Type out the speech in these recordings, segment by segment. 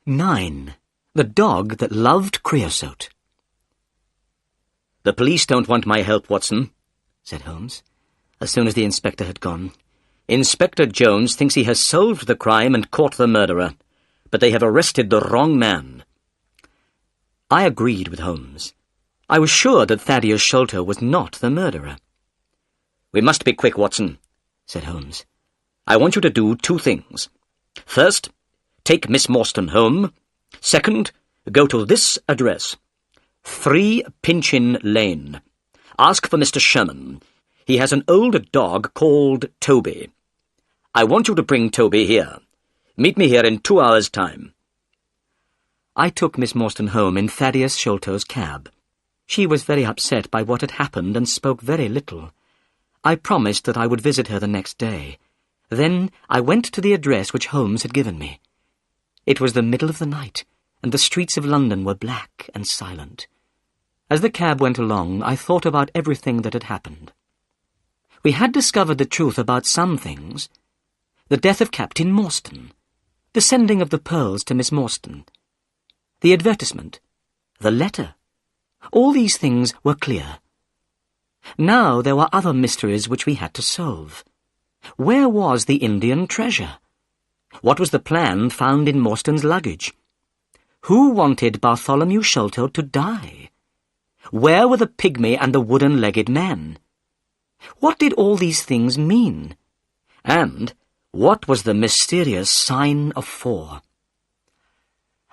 9. The Dog That Loved Creosote. "The police don't want my help, Watson," said Holmes, as soon as the inspector had gone. "Inspector Jones thinks he has solved the crime and caught the murderer, but they have arrested the wrong man." I agreed with Holmes. I was sure that Thaddeus Sholto was not the murderer. "We must be quick, Watson," said Holmes. "I want you to do 2 things. First, take Miss Morstan home. Second, go to this address, 3 Pinchin Lane. Ask for Mr. Sherman. He has an old dog called Toby. I want you to bring Toby here. Meet me here in 2 hours' time." I took Miss Morstan home in Thaddeus Sholto's cab. She was very upset by what had happened and spoke very little. I promised that I would visit her the next day. Then I went to the address which Holmes had given me. It was the middle of the night, and the streets of London were black and silent. As the cab went along, I thought about everything that had happened. We had discovered the truth about some things. The death of Captain Morstan, the sending of the pearls to Miss Morstan, the advertisement, the letter. All these things were clear. Now there were other mysteries which we had to solve. Where was the Indian treasure? What was the plan found in Morstan's luggage? Who wanted Bartholomew Sholto to die? Where were the pygmy and the wooden-legged men? What did all these things mean? And what was the mysterious sign of 4?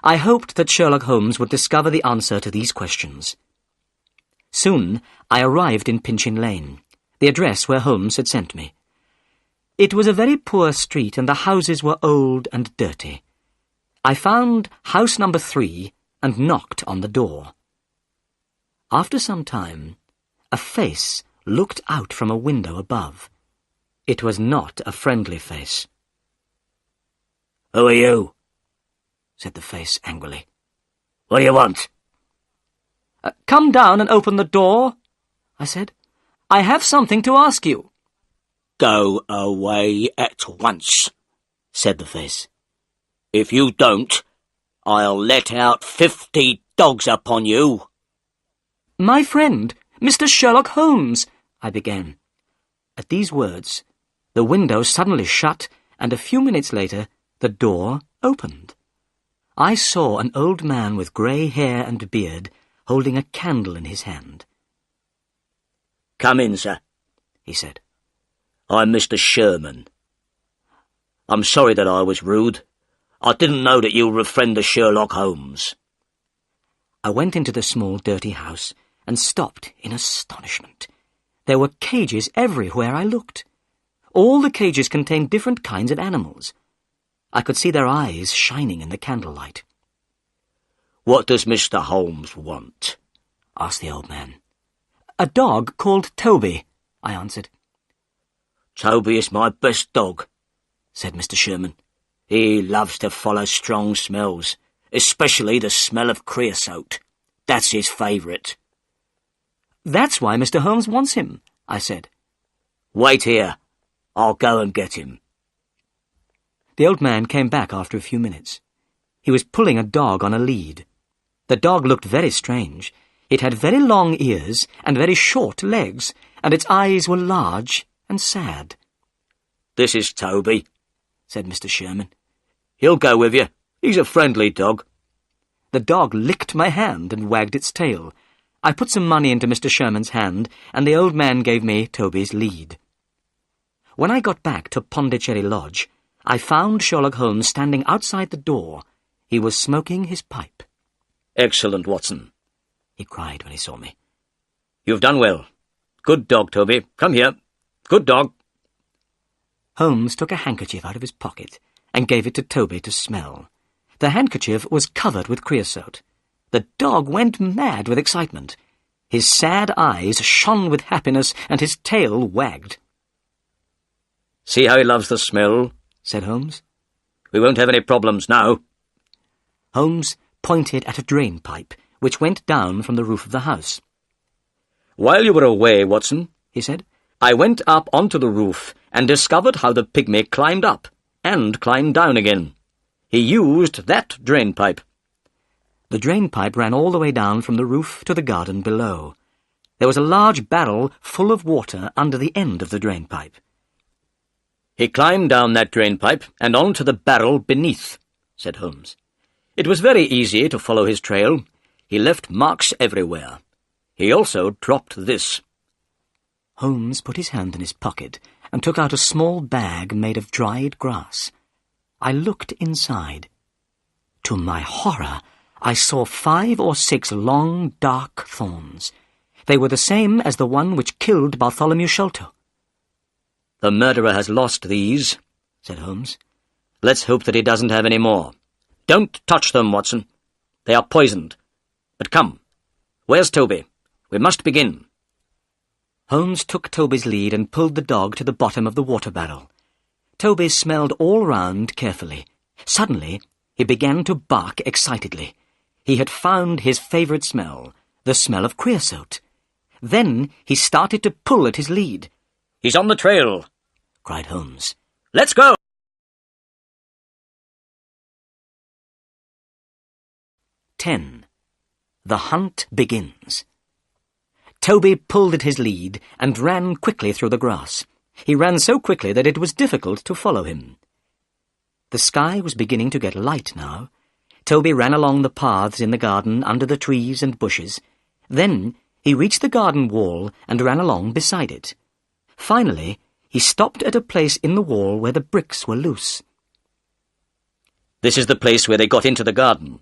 I hoped that Sherlock Holmes would discover the answer to these questions. Soon I arrived in Pinchin Lane, the address where Holmes had sent me. It was a very poor street, and the houses were old and dirty. I found house number 3 and knocked on the door. After some time, a face looked out from a window above. It was not a friendly face. "Who are you?" said the face angrily. "What do you want?" "Come down and open the door," I said. "I have something to ask you." "Go away at once," said the face. "If you don't, I'll let out 50 dogs upon you." "My friend, Mr. Sherlock Holmes," I began. At these words, the window suddenly shut, and a few minutes later, the door opened. I saw an old man with grey hair and beard, holding a candle in his hand. "Come in, sir," he said. "I'm Mr. Sherman. I'm sorry that I was rude. I didn't know that you were a friend of Sherlock Holmes." I went into the small, dirty house and stopped in astonishment. There were cages everywhere I looked. All the cages contained different kinds of animals. I could see their eyes shining in the candlelight. "What does Mr. Holmes want?" asked the old man. "A dog called Toby," I answered. "Toby is my best dog," said Mr. Sherman. "He loves to follow strong smells, especially the smell of creosote. That's his favourite." "That's why Mr. Holmes wants him," I said. "Wait here. I'll go and get him." The old man came back after a few minutes. He was pulling a dog on a lead. The dog looked very strange. It had very long ears and very short legs, and its eyes were large and sad. "This is Toby," said Mr. Sherman. "He'll go with you. He's a friendly dog." The dog licked my hand and wagged its tail. I put some money into Mr. Sherman's hand, and the old man gave me Toby's lead. When I got back to Pondicherry Lodge, I found Sherlock Holmes standing outside the door. He was smoking his pipe. "Excellent, Watson," he cried when he saw me. "You've done well. Good dog, Toby. Come here. Good dog." Holmes took a handkerchief out of his pocket and gave it to Toby to smell. The handkerchief was covered with creosote. The dog went mad with excitement. His sad eyes shone with happiness, and his tail wagged. "See how he loves the smell," said Holmes. "We won't have any problems now." Holmes pointed at a drain pipe, which went down from the roof of the house. "While you were away, Watson," he said, "I went up onto the roof and discovered how the pygmy climbed up and climbed down again. He used that drain pipe." The drain pipe ran all the way down from the roof to the garden below. There was a large barrel full of water under the end of the drain pipe. "He climbed down that drain pipe and onto the barrel beneath," said Holmes. "It was very easy to follow his trail. He left marks everywhere. He also dropped this." Holmes put his hand in his pocket and took out a small bag made of dried grass. I looked inside. To my horror, I saw 5 or 6 long, dark thorns. They were the same as the one which killed Bartholomew Sholto. "The murderer has lost these," said Holmes. "Let's hope that he doesn't have any more. Don't touch them, Watson. They are poisoned. But come, where's Toby? We must begin." Holmes took Toby's lead and pulled the dog to the bottom of the water barrel. Toby smelled all round carefully. Suddenly, he began to bark excitedly. He had found his favourite smell, the smell of creosote. Then he started to pull at his lead. "He's on the trail," cried Holmes. "Let's go!" The hunt begins. Toby pulled at his lead and ran quickly through the grass. He ran so quickly that it was difficult to follow him. The sky was beginning to get light now. Toby ran along the paths in the garden under the trees and bushes. Then he reached the garden wall and ran along beside it. Finally, he stopped at a place in the wall where the bricks were loose. "This is the place where they got into the garden,"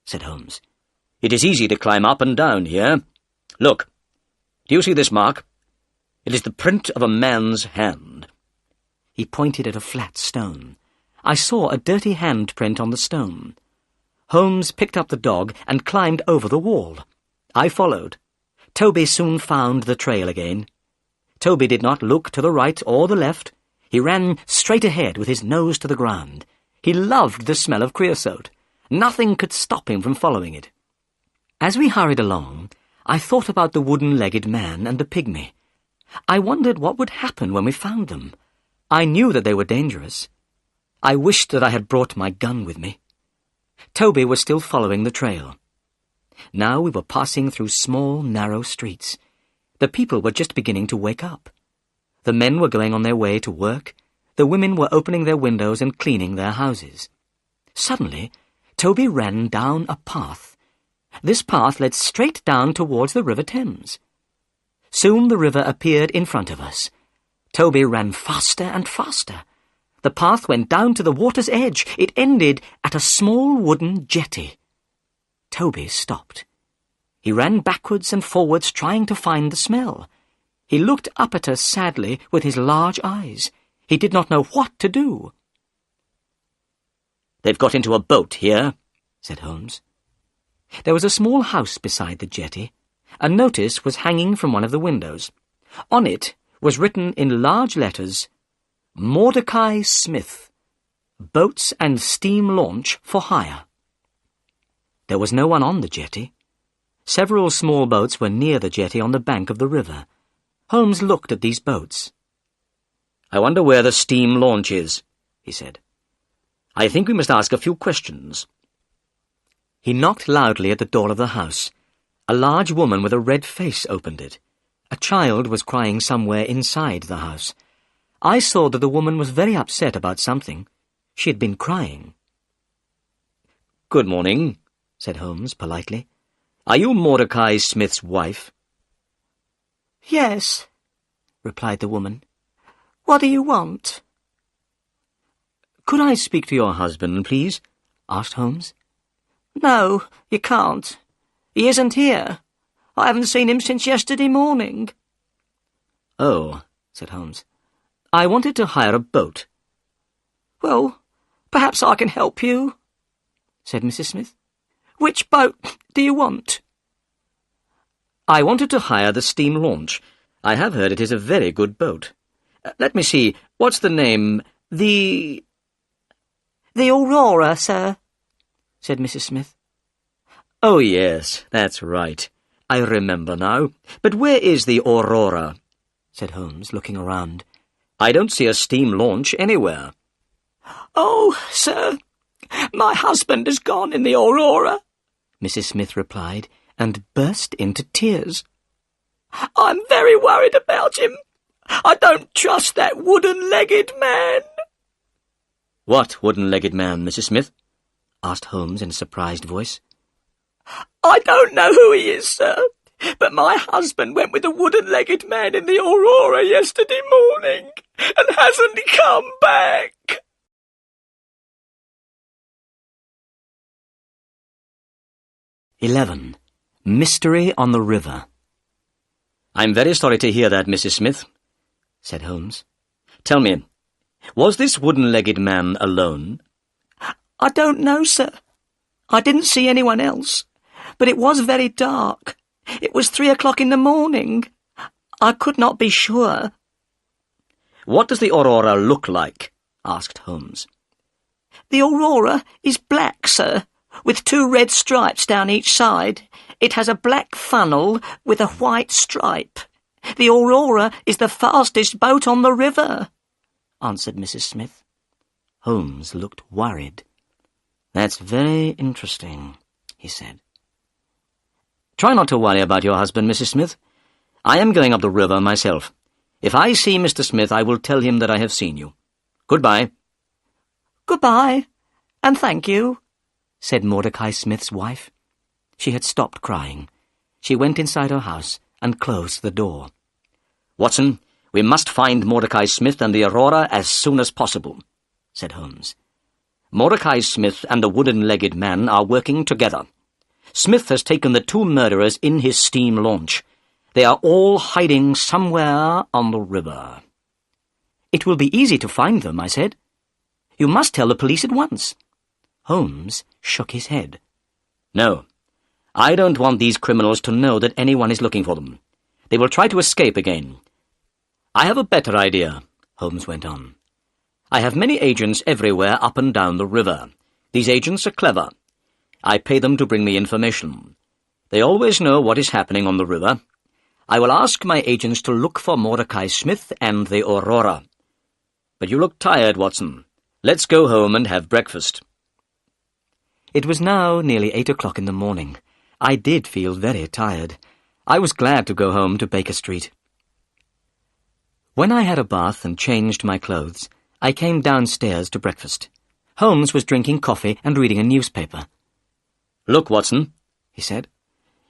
said Holmes. "It is easy to climb up and down here. Look, do you see this mark? It is the print of a man's hand." He pointed at a flat stone. I saw a dirty handprint on the stone. Holmes picked up the dog and climbed over the wall. I followed. Toby soon found the trail again. Toby did not look to the right or the left. He ran straight ahead with his nose to the ground. He loved the smell of creosote. Nothing could stop him from following it. As we hurried along, I thought about the wooden-legged man and the pygmy. I wondered what would happen when we found them. I knew that they were dangerous. I wished that I had brought my gun with me. Toby was still following the trail. Now we were passing through small, narrow streets. The people were just beginning to wake up. The men were going on their way to work. The women were opening their windows and cleaning their houses. Suddenly, Toby ran down a path. This path led straight down towards the River Thames. Soon the river appeared in front of us. Toby ran faster and faster. The path went down to the water's edge. It ended at a small wooden jetty. Toby stopped. He ran backwards and forwards, trying to find the smell. He looked up at us sadly with his large eyes. He did not know what to do. "They've got into a boat here," said Holmes. There was a small house beside the jetty. A notice was hanging from one of the windows. On it was written in large letters, "Mordecai Smith, boats and steam launch for hire." There was no one on the jetty. Several small boats were near the jetty on the bank of the river. Holmes looked at these boats. "I wonder where the steam launch is," he said. "I think we must ask a few questions." He knocked loudly at the door of the house. A large woman with a red face opened it. A child was crying somewhere inside the house. I saw that the woman was very upset about something. She had been crying. "Good morning," said Holmes politely. "Are you Mordecai Smith's wife?" "Yes," replied the woman. "What do you want?" "Could I speak to your husband, please?" asked Holmes. "No, you can't. He isn't here. I haven't seen him since yesterday morning." "Oh," said Holmes. "I wanted to hire a boat." "Well, perhaps I can help you," said Mrs. Smith. "Which boat do you want?" "I wanted to hire the steam launch. I have heard it is a very good boat. Let me see, what's the name? The Aurora, sir," said Mrs. Smith. "Oh, yes, that's right. I remember now. But where is the Aurora?" said Holmes, looking around. "I don't see a steam launch anywhere." "Oh, sir, my husband has gone in the Aurora," Mrs. Smith replied, and burst into tears. "I'm very worried about him. I don't trust that wooden-legged man." "What wooden-legged man, Mrs. Smith?" asked Holmes in a surprised voice. "I don't know who he is, sir, but my husband went with the wooden-legged man in the Aurora yesterday morning and hasn't come back." "11. Mystery on the River." "I'm very sorry to hear that, Mrs. Smith," said Holmes. "Tell me, was this wooden-legged man alone?" "I don't know, sir. I didn't see anyone else, but it was very dark. It was 3 o'clock in the morning. I could not be sure." "What does the Aurora look like?" asked Holmes. "The Aurora is black, sir, with 2 red stripes down each side. It has a black funnel with a white stripe. The Aurora is the fastest boat on the river," answered Mrs. Smith. Holmes looked worried. "That's very interesting," he said. "Try not to worry about your husband, Mrs. Smith. I am going up the river myself. If I see Mr. Smith, I will tell him that I have seen you. Goodbye." "Goodbye, and thank you," said Mordecai Smith's wife. She had stopped crying. She went inside her house and closed the door. "Watson, we must find Mordecai Smith and the Aurora as soon as possible," said Holmes. "Mordecai Smith and the wooden-legged man are working together. Smith has taken the 2 murderers in his steam launch. They are all hiding somewhere on the river." "It will be easy to find them," I said. "You must tell the police at once." Holmes shook his head. "No, I don't want these criminals to know that anyone is looking for them. They will try to escape again. I have a better idea," Holmes went on. "I have many agents everywhere up and down the river. These agents are clever. I pay them to bring me information. They always know what is happening on the river. I will ask my agents to look for Mordecai Smith and the Aurora. But you look tired, Watson. Let's go home and have breakfast." It was now nearly 8 o'clock in the morning. I did feel very tired. I was glad to go home to Baker Street. When I had a bath and changed my clothes, I came downstairs to breakfast. Holmes was drinking coffee and reading a newspaper. "Look, Watson," he said.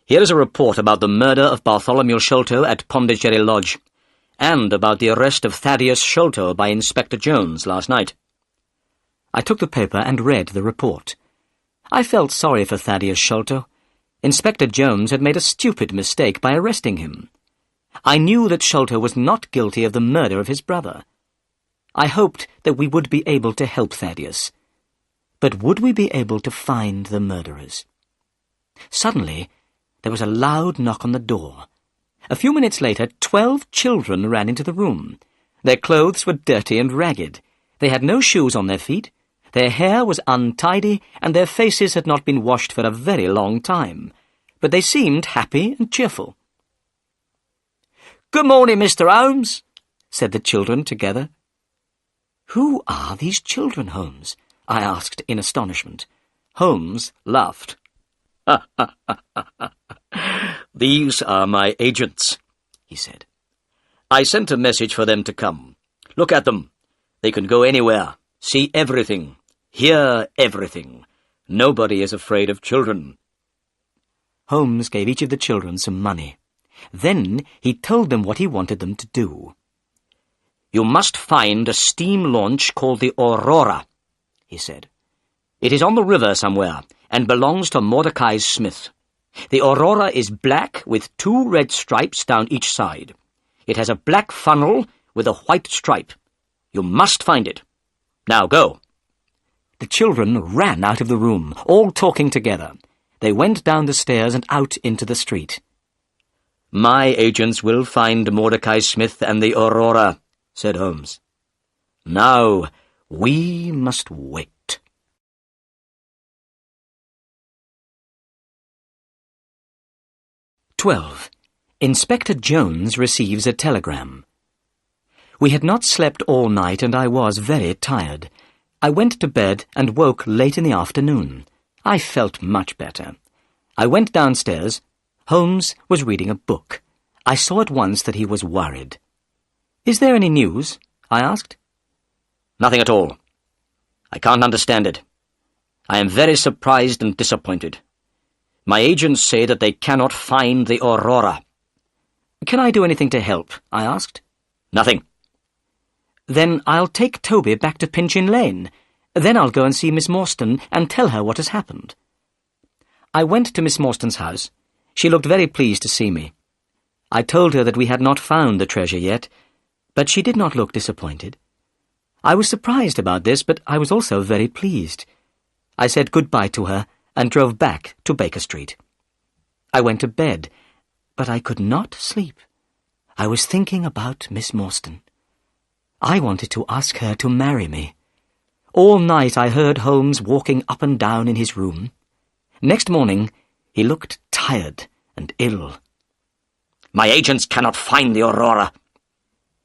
"Here is a report about the murder of Bartholomew Sholto at Pondicherry Lodge, and about the arrest of Thaddeus Sholto by Inspector Jones last night." I took the paper and read the report. I felt sorry for Thaddeus Sholto. Inspector Jones had made a stupid mistake by arresting him. I knew that Sholto was not guilty of the murder of his brother. I hoped that we would be able to help Thaddeus. But would we be able to find the murderers? Suddenly, there was a loud knock on the door. A few minutes later, 12 children ran into the room. Their clothes were dirty and ragged. They had no shoes on their feet. Their hair was untidy, and their faces had not been washed for a very long time. But they seemed happy and cheerful. "Good morning, Mr. Holmes," said the children together. "Who are these children, Holmes?" I asked in astonishment. Holmes laughed. "These are my agents," he said. "I sent a message for them to come. Look at them. They can go anywhere, see everything, hear everything. Nobody is afraid of children." Holmes gave each of the children some money. Then he told them what he wanted them to do. "You must find a steam launch called the Aurora," he said. "It is on the river somewhere, and belongs to Mordecai Smith. The Aurora is black with 2 red stripes down each side. It has a black funnel with a white stripe. You must find it. Now go." The children ran out of the room, all talking together. They went down the stairs and out into the street. "My agents will find Mordecai Smith and the Aurora," said Holmes. "Now we must wait." 12. Inspector Jones receives a telegram. We had not slept all night and I was very tired. I went to bed and woke late in the afternoon. I felt much better. I went downstairs. Holmes was reading a book. I saw at once that he was worried. "Is there any news?" I asked. "Nothing at all. I can't understand it. I am very surprised and disappointed. My agents say that they cannot find the Aurora." "Can I do anything to help?" I asked. "Nothing." "Then I'll take Toby back to Pinchin Lane. Then I'll go and see Miss Morstan and tell her what has happened." I went to Miss Morstan's house. She looked very pleased to see me. I told her that we had not found the treasure yet, but she did not look disappointed. I was surprised about this, but I was also very pleased. I said goodbye to her and drove back to Baker Street. I went to bed, but I could not sleep. I was thinking about Miss Morstan. I wanted to ask her to marry me. All night I heard Holmes walking up and down in his room. Next morning, he looked tired and ill. "My agents cannot find the Aurora,"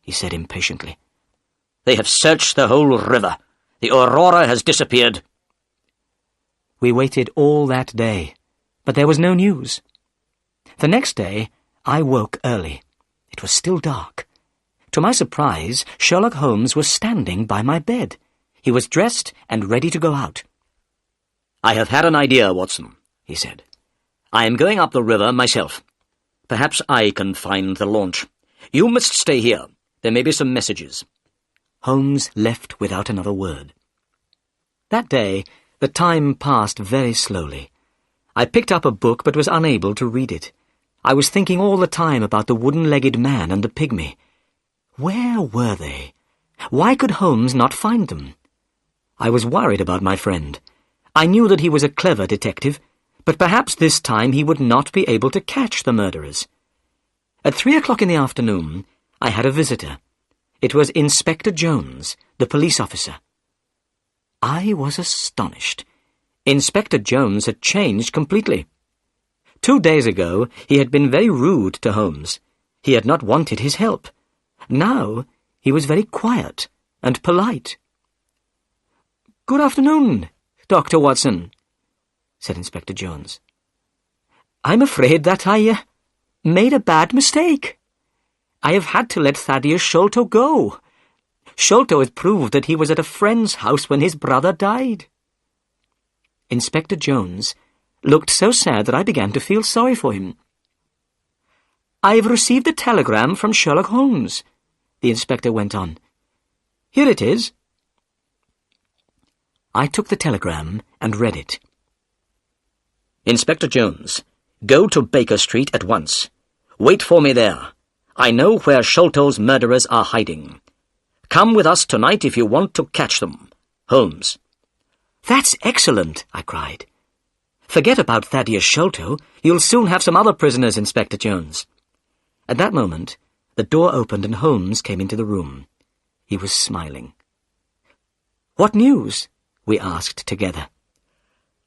he said impatiently. "They have searched the whole river. The Aurora has disappeared." We waited all that day, but there was no news. The next day, I woke early. It was still dark. To my surprise, Sherlock Holmes was standing by my bed. He was dressed and ready to go out. "I have had an idea, Watson," he said. "I am going up the river myself. Perhaps I can find the launch. You must stay here. There may be some messages." Holmes left without another word. That day, the time passed very slowly. I picked up a book but was unable to read it. I was thinking all the time about the wooden-legged man and the pygmy. Where were they? Why could Holmes not find them? I was worried about my friend. I knew that he was a clever detective, but perhaps this time he would not be able to catch the murderers. At 3 o'clock in the afternoon, I had a visitor. It was Inspector Jones, the police officer. I was astonished. Inspector Jones had changed completely. 2 days ago, he had been very rude to Holmes. He had not wanted his help. Now, he was very quiet and polite. "Good afternoon, Dr. Watson," said Inspector Jones. "I'm afraid that I made a bad mistake. I have had to let Thaddeus Sholto go. Sholto has proved that he was at a friend's house when his brother died." Inspector Jones looked so sad that I began to feel sorry for him. "I've received a telegram from Sherlock Holmes," the inspector went on. "Here it is." I took the telegram and read it. "Inspector Jones, go to Baker Street at once. Wait for me there. I know where Sholto's murderers are hiding. Come with us tonight if you want to catch them. Holmes." "That's excellent," I cried. "Forget about Thaddeus Sholto. You'll soon have some other prisoners, Inspector Jones." At that moment, the door opened and Holmes came into the room. He was smiling. "What news?" we asked together.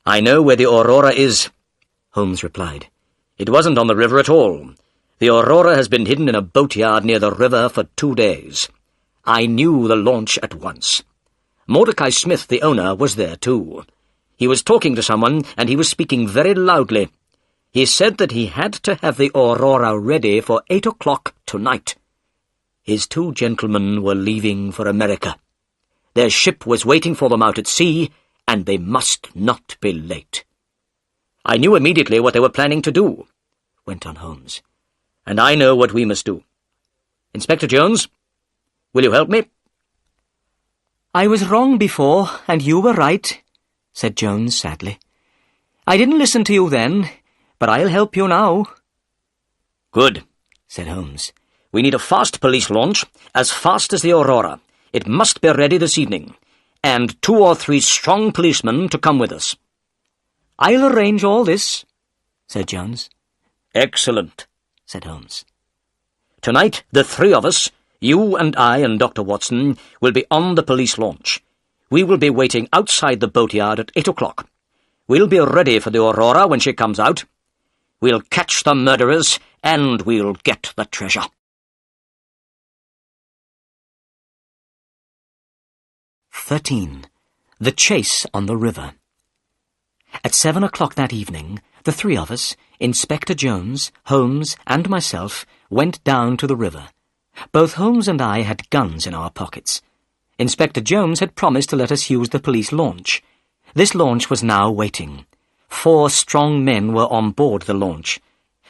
"I know where the Aurora is," Holmes replied. "It wasn't on the river at all. The Aurora has been hidden in a boatyard near the river for 2 days. I knew the launch at once. Mordecai Smith, the owner, was there too. He was talking to someone, and he was speaking very loudly. He said that he had to have the Aurora ready for 8 o'clock tonight. His 2 gentlemen were leaving for America. Their ship was waiting for them out at sea, and they must not be late. I knew immediately what they were planning to do," went on Holmes, "and I know what we must do. Inspector Jones, will you help me?" "I was wrong before, and you were right," said Jones sadly. "I didn't listen to you then, but I'll help you now." "Good," said Holmes. "We need a fast police launch, as fast as the Aurora. It must be ready this evening, and 2 or 3 strong policemen to come with us." "I'll arrange all this," said Jones. "Excellent," said Holmes. "Tonight, the 3 of us, you and I and Dr. Watson, will be on the police launch. We will be waiting outside the boatyard at 8 o'clock. We'll be ready for the Aurora when she comes out. We'll catch the murderers, and we'll get the treasure. The chase on the river. At 7 o'clock that evening, the three of us, Inspector Jones, Holmes, and myself, went down to the river. Both Holmes and I had guns in our pockets. Inspector Jones had promised to let us use the police launch. This launch was now waiting. 4 strong men were on board the launch.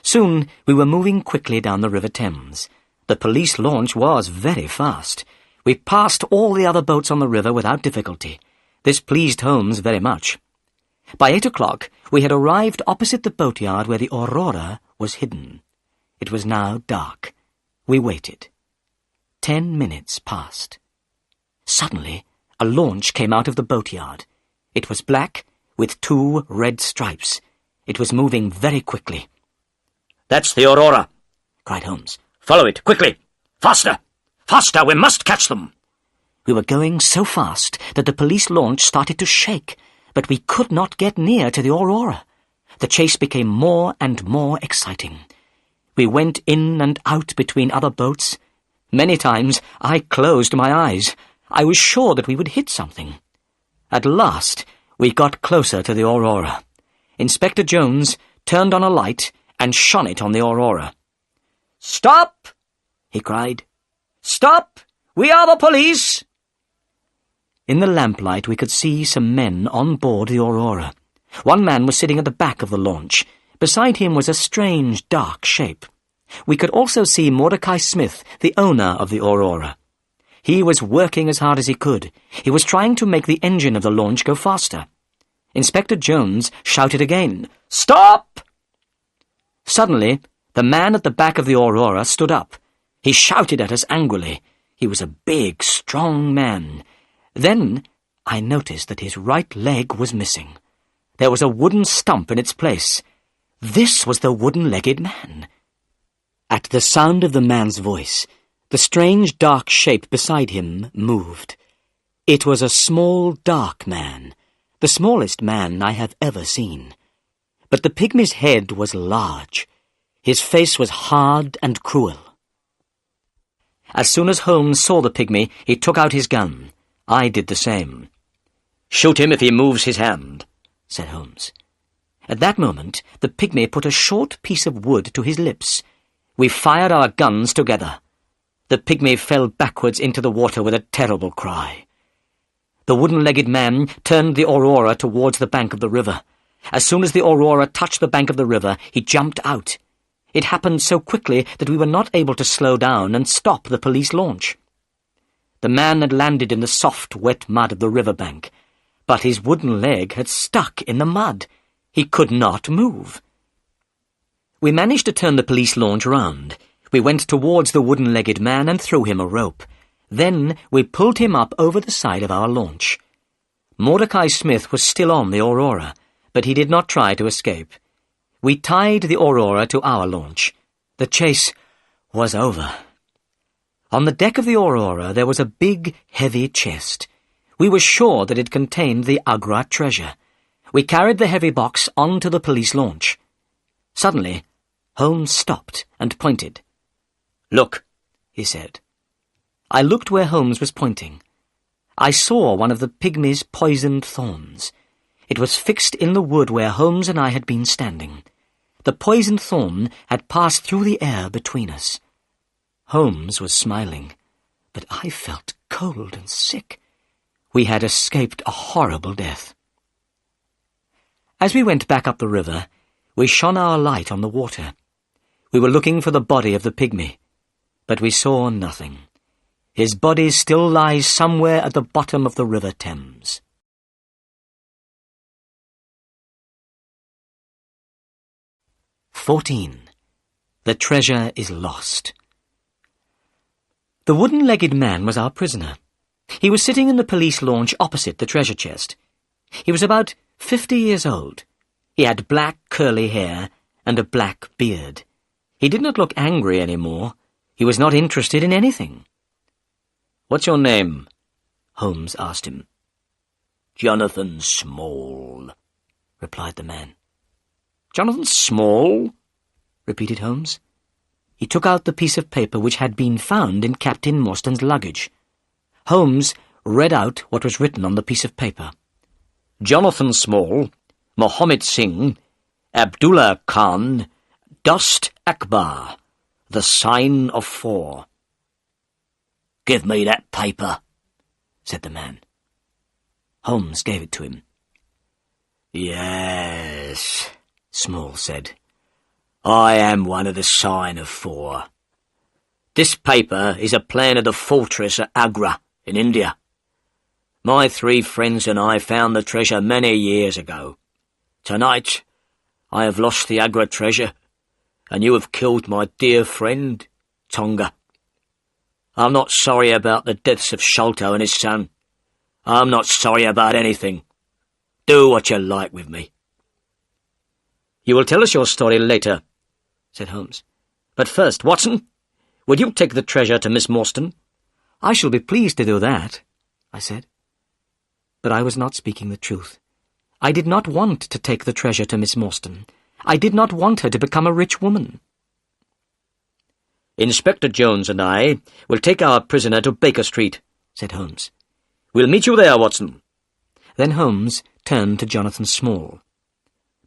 Soon we were moving quickly down the River Thames. The police launch was very fast. We passed all the other boats on the river without difficulty. This pleased Holmes very much. By 8 o'clock we had arrived opposite the boatyard where the Aurora was hidden. It was now dark. We waited. 10 minutes passed. Suddenly a launch came out of the boatyard. It was black, with 2 red stripes. It was moving very quickly. "That's the Aurora," cried Holmes. "Follow it, quickly! Faster! Faster! We must catch them!" We were going so fast that the police launch started to shake, but we could not get near to the Aurora. The chase became more and more exciting. We went in and out between other boats. Many times I closed my eyes. I was sure that we would hit something. At last we got closer to the Aurora. Inspector Jones turned on a light and shone it on the Aurora. "Stop!" he cried. "Stop! We are the police!" In the lamplight we could see some men on board the Aurora. One man was sitting at the back of the launch. Beside him was a strange, dark shape. We could also see Mordecai Smith, the owner of the Aurora. He was working as hard as he could. He was trying to make the engine of the launch go faster. Inspector Jones shouted again, "Stop!" Suddenly, the man at the back of the Aurora stood up. He shouted at us angrily. He was a big, strong man. Then I noticed that his right leg was missing. There was a wooden stump in its place. This was the wooden-legged man. At the sound of the man's voice, the strange dark shape beside him moved. It was a small, dark man, the smallest man I have ever seen. But the pygmy's head was large. His face was hard and cruel. As soon as Holmes saw the pygmy, he took out his gun. I did the same. "Shoot him if he moves his hand," said Holmes. At that moment, the pygmy put a short piece of wood to his lips. We fired our guns together. The pygmy fell backwards into the water with a terrible cry. The wooden-legged man turned the Aurora towards the bank of the river. As soon as the Aurora touched the bank of the river, he jumped out. It happened so quickly that we were not able to slow down and stop the police launch. The man had landed in the soft, wet mud of the river bank, but his wooden leg had stuck in the mud. He could not move. We managed to turn the police launch round. We went towards the wooden-legged man and threw him a rope. Then we pulled him up over the side of our launch. Mordecai Smith was still on the Aurora, but he did not try to escape. We tied the Aurora to our launch. The chase was over. On the deck of the Aurora there was a big, heavy chest. We were sure that it contained the Agra treasure. We carried the heavy box onto the police launch. Suddenly, Holmes stopped and pointed. "Look," he said. I looked where Holmes was pointing. I saw one of the pygmy's poisoned thorns. It was fixed in the wood where Holmes and I had been standing. The poisoned thorn had passed through the air between us. Holmes was smiling, but I felt cold and sick. We had escaped a horrible death. As we went back up the river, we shone our light on the water. We were looking for the body of the pygmy, but we saw nothing. His body still lies somewhere at the bottom of the River Thames. The treasure is lost. The wooden-legged man was our prisoner. He was sitting in the police launch opposite the treasure chest. He was about 50 years old. He had black curly hair and a black beard. He did not look angry any more. He was not interested in anything. "What's your name?" Holmes asked him. "Jonathan Small," replied the man. "Jonathan Small?" repeated Holmes. He took out the piece of paper which had been found in Captain Morstan's luggage. Holmes read out what was written on the piece of paper. Jonathan Small, Mohammed Singh, Abdullah Khan, Dost Akbar, the sign of 4. "Give me that paper," said the man. Holmes gave it to him. "Yes," Small said. "I am one of the sign of 4. This paper is a plan of the fortress at Agra in India. My 3 friends and I found the treasure many years ago. Tonight I have lost the Agra treasure, and you have killed my dear friend, Tonga. I'm not sorry about the deaths of Sholto and his son. I'm not sorry about anything. Do what you like with me." "You will tell us your story later," said Holmes. "But first, Watson, will you take the treasure to Miss Morstan?" "I shall be pleased to do that," I said. But I was not speaking the truth. I did not want to take the treasure to Miss Morstan. I did not want her to become a rich woman. "Inspector Jones and I will take our prisoner to Baker Street," said Holmes. "We'll meet you there, Watson." Then Holmes turned to Jonathan Small.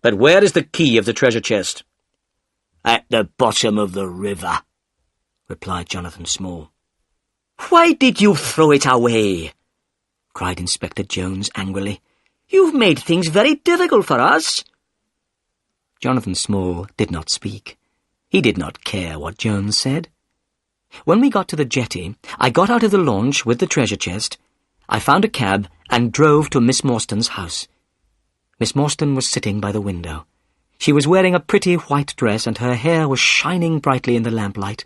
"But where is the key of the treasure chest?" "At the bottom of the river," replied Jonathan Small. Why did you throw it away?" cried Inspector Jones angrily. "You've made things very difficult for us." Jonathan Small did not speak. He did not care what Jones said. When we got to the jetty, I got out of the launch with the treasure chest. I found a cab and drove to Miss Morstan's house. Miss Morstan was sitting by the window. She was wearing a pretty white dress, and her hair was shining brightly in the lamplight.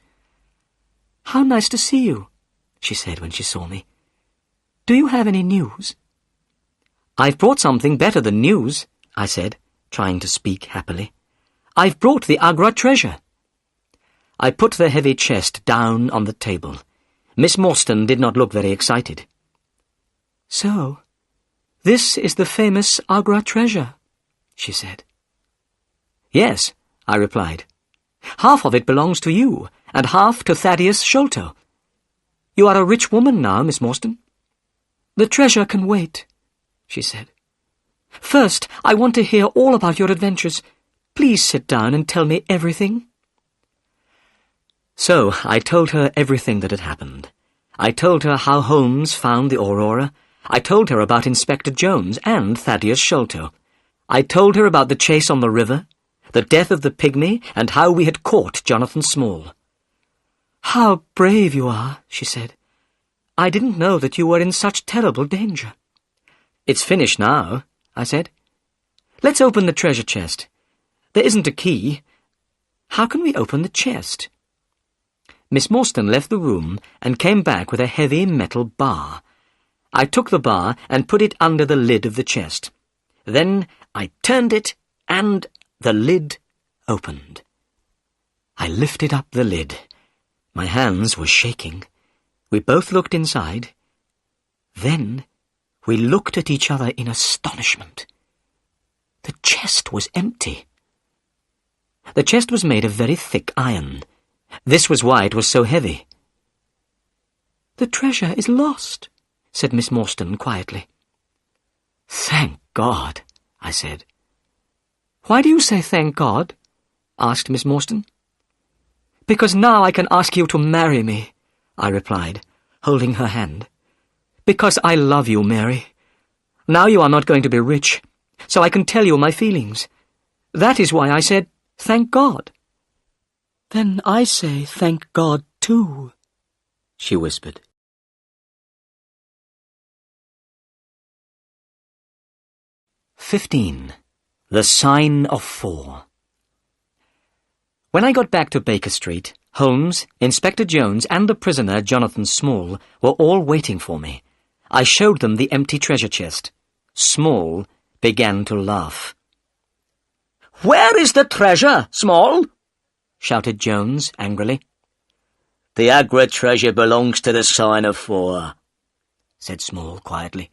"How nice to see you," she said when she saw me. "Do you have any news?" "I've brought something better than news," I said, trying to speak happily. "I've brought the Agra treasure." I put the heavy chest down on the table. Miss Morstan did not look very excited. "So, this is the famous Agra treasure," she said. "Yes," I replied. "Half of it belongs to you, and half to Thaddeus Sholto. You are a rich woman now, Miss Morstan." "The treasure can wait," she said. "First, I want to hear all about your adventures. Please sit down and tell me everything." So I told her everything that had happened. I told her how Holmes found the Aurora. I told her about Inspector Jones and Thaddeus Sholto. I told her about the chase on the river, the death of the pygmy, and how we had caught Jonathan Small. "How brave you are," she said. "I didn't know that you were in such terrible danger." "It's finished now," I said. "Let's open the treasure chest. There isn't a key. How can we open the chest?" Miss Morstan left the room and came back with a heavy metal bar. I took the bar and put it under the lid of the chest. Then I turned it, and the lid opened. I lifted up the lid. My hands were shaking. We both looked inside. Then we looked at each other in astonishment. The chest was empty. The chest was made of very thick iron. This was why it was so heavy. "The treasure is lost," said Miss Morstan quietly. "Thank God," I said. "Why do you say thank God?" asked Miss Morstan. "Because now I can ask you to marry me," I replied, holding her hand. "Because I love you, Mary. Now you are not going to be rich, so I can tell you my feelings. That is why I said, thank God." "Then I say thank God too," she whispered. 15. The Sign of 4. When I got back to Baker Street, Holmes, Inspector Jones, and the prisoner, Jonathan Small, were all waiting for me. I showed them the empty treasure chest. Small began to laugh. "Where is the treasure, Small?" shouted Jones angrily. "The Agra treasure belongs to the sign of 4, said Small quietly.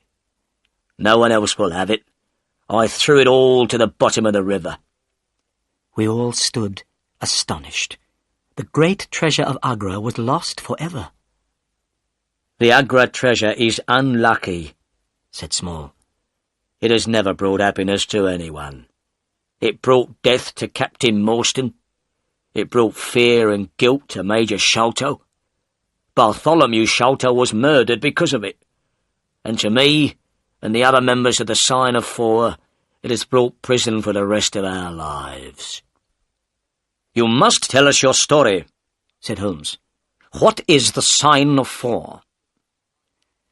"No one else will have it. I threw it all to the bottom of the river." We all stood astonished. The great treasure of Agra was lost forever. "The Agra treasure is unlucky," said Small. "It has never brought happiness to anyone. It brought death to Captain Morstan. It brought fear and guilt to Major Sholto. Bartholomew Sholto was murdered because of it. And to me and the other members of the Sign of Four, it has brought prison for the rest of our lives." "You must tell us your story," said Holmes. "What is the Sign of Four?"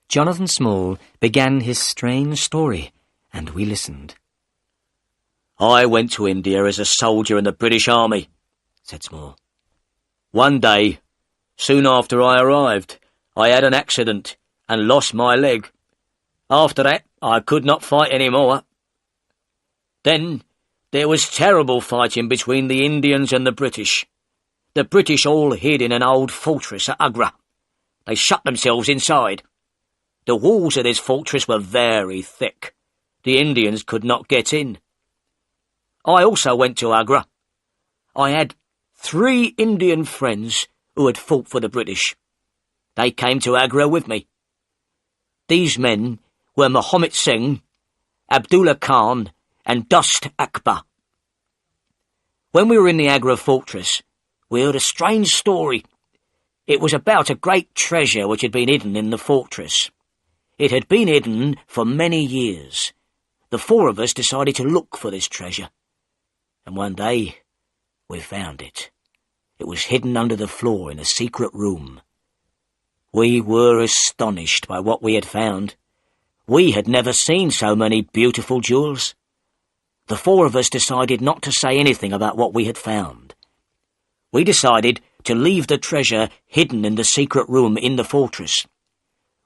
Jonathan Small began his strange story, and we listened. "I went to India as a soldier in the British Army," said Small. "One day, soon after I arrived, I had an accident and lost my leg. After that, I could not fight any more. Then there was terrible fighting between the Indians and the British. The British all hid in an old fortress at Agra. They shut themselves inside. The walls of this fortress were very thick. The Indians could not get in. I also went to Agra. I had 3 Indian friends who had fought for the British. They came to Agra with me. These men were Muhammad Singh, Abdullah Khan, and Dost Akbar. When we were in the Agra fortress, we heard a strange story. It was about a great treasure which had been hidden in the fortress. It had been hidden for many years. The 4 of us decided to look for this treasure. And one day, we found it. It was hidden under the floor in a secret room. We were astonished by what we had found. We had never seen so many beautiful jewels. The 4 of us decided not to say anything about what we had found. We decided to leave the treasure hidden in the secret room in the fortress.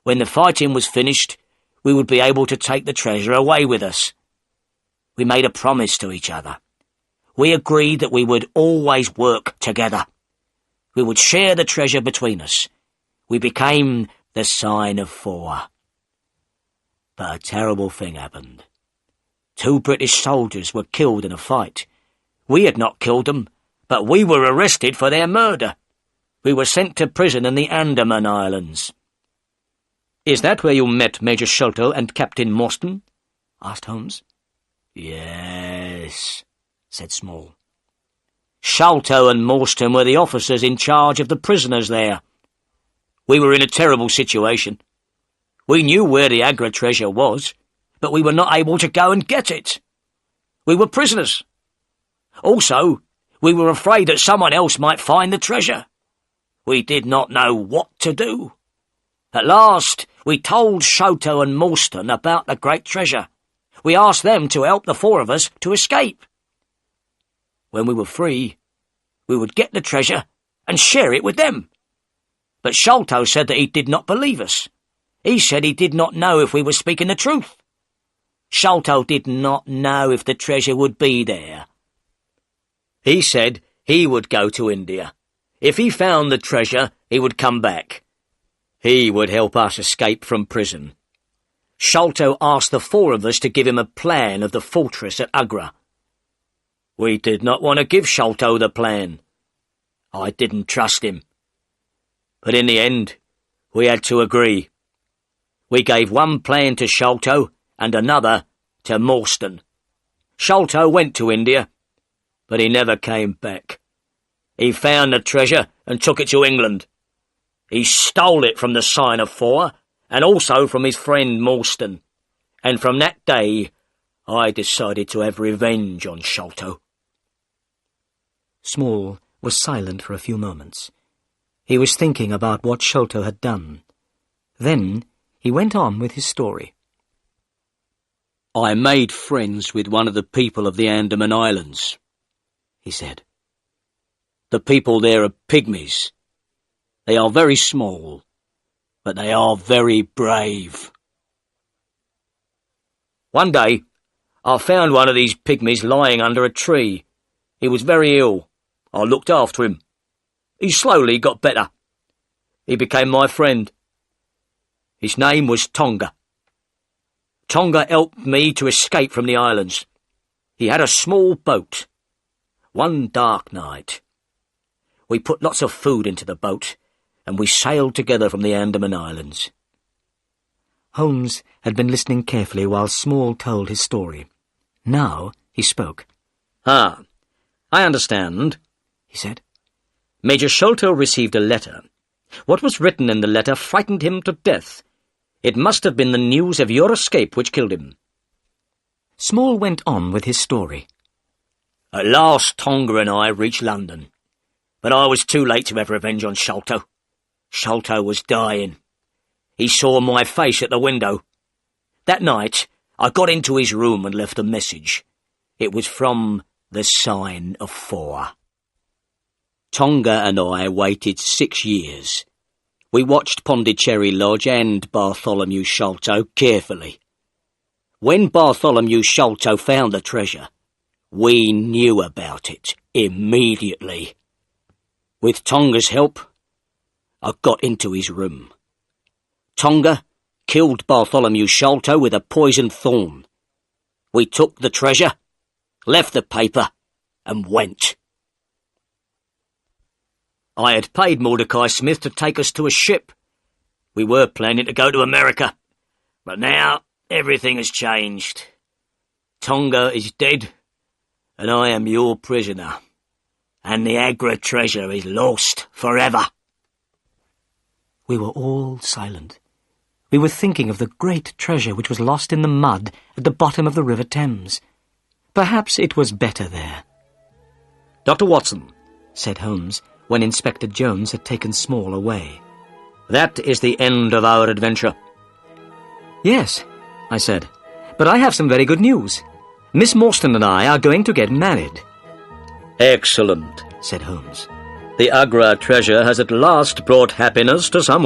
When the fighting was finished, we would be able to take the treasure away with us. We made a promise to each other. We agreed that we would always work together. We would share the treasure between us. We became the Sign of Four. But a terrible thing happened. 2 British soldiers were killed in a fight. We had not killed them, but we were arrested for their murder. We were sent to prison in the Andaman Islands. "Is that where you met Major Sholto and Captain Morstan?" asked Holmes. "Yes," said Small. "Sholto and Morstan were the officers in charge of the prisoners there. We were in a terrible situation. We knew where the Agra treasure was, but we were not able to go and get it. We were prisoners. Also, we were afraid that someone else might find the treasure. We did not know what to do. At last, we told Sholto and Morstan about the great treasure. We asked them to help the 4 of us to escape. When we were free, we would get the treasure and share it with them. But Sholto said that he did not believe us. He said he did not know if we were speaking the truth. Sholto did not know if the treasure would be there. He said he would go to India. If he found the treasure, he would come back. He would help us escape from prison. Sholto asked the 4 of us to give him a plan of the fortress at Agra. We did not want to give Sholto the plan. I didn't trust him. But in the end, we had to agree. We gave one plan to Sholto and another to Morstan. Sholto went to India, but he never came back. He found the treasure and took it to England. He stole it from the Sign of Four and also from his friend Morstan. And from that day, I decided to have revenge on Sholto. Small was silent for a few moments. He was thinking about what Sholto had done. Then he went on with his story. I made friends with one of the people of the Andaman Islands, he said. The people there are pygmies. They are very small, but they are very brave. One day, I found one of these pygmies lying under a tree. He was very ill. I looked after him. He slowly got better. He became my friend. His name was Tonga. Tonga helped me to escape from the islands. He had a small boat. One dark night, We put lots of food into the boat, and we sailed together from the Andaman Islands. Holmes had been listening carefully while Small told his story. Now he spoke. "Ah, I understand," he said. "Major Sholto received a letter. What was written in the letter frightened him to death. It must have been the news of your escape which killed him." Small went on with his story. "At last Tonga and I reached London, but I was too late to have revenge on Sholto. Sholto was dying. He saw my face at the window. That night, I got into his room and left a message. It was from the Sign of Four. Tonga and I waited 6 years. We watched Pondicherry Lodge and Bartholomew Sholto carefully. When Bartholomew Sholto found the treasure, we knew about it immediately. With Tonga's help, I got into his room. Tonga killed Bartholomew Sholto with a poisoned thorn. We took the treasure, left the paper, and went. I had paid Mordecai Smith to take us to a ship. We were planning to go to America, but now everything has changed. Tonga is dead, and I am your prisoner, and the Agra treasure is lost forever." We were all silent. We were thinking of the great treasure which was lost in the mud at the bottom of the River Thames. Perhaps it was better there. "Dr. Watson," said Holmes, when Inspector Jones had taken Small away. "That is the end of our adventure." "Yes," I said, "but I have some very good news. Miss Morstan and I are going to get married." "Excellent," said Holmes. "The Agra treasure has at last brought happiness to someone."